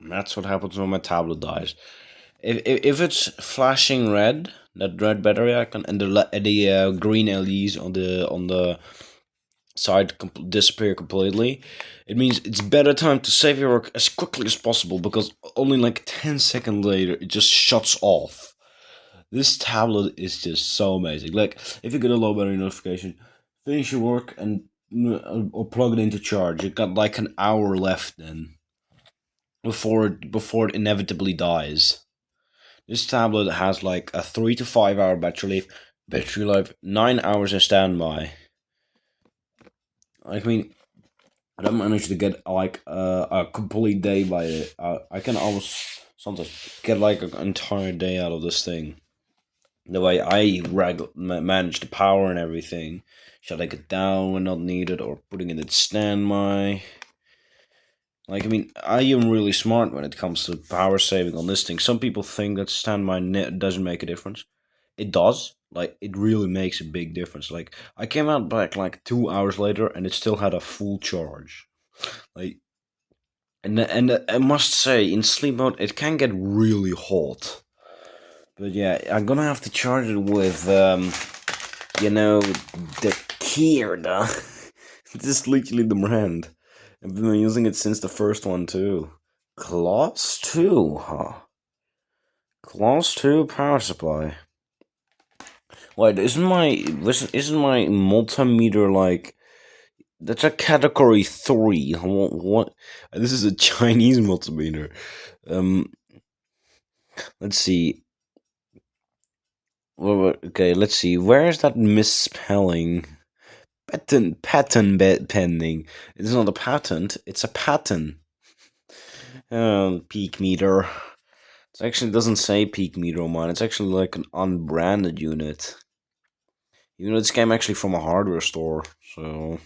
That's what happens when my tablet dies. If it's flashing red, that red battery icon, and the green LEDs on the side disappear completely, it means it's better time to save your work as quickly as possible, because only like 10 seconds later it just shuts off. This tablet is just so amazing. Like, if you get a low battery notification, finish your work and or plug it into charge. You got like an hour left then before it inevitably dies. This tablet has like a 3 to 5 hour battery life, 9 hours in standby. I mean, I don't manage to get like a complete day by it. I can almost sometimes get like an entire day out of this thing. The way I manage the power and everything, shutting it down when not needed or putting it in standby. Like, I mean, I am really smart when it comes to power saving on this thing. Some people think that standby doesn't make a difference. It does. Like, it really makes a big difference. Like, I came out back like 2 hours later and it still had a full charge. Like, and I must say, in sleep mode, it can get really hot. But yeah, I'm gonna have to charge it with, the Kierda. This is literally the brand. I've been using it since the first one too. Class 2, huh? Class 2 power supply. Wait, isn't my multimeter like, that's a category 3? What? This is a Chinese multimeter. Let's see. Well, okay, let's see. Where is that misspelling? Patent pending. It's not a patent. It's a patent. Peak meter. It actually doesn't say peak meter on mine. It's actually like an unbranded unit. Even though this came actually from a hardware store, so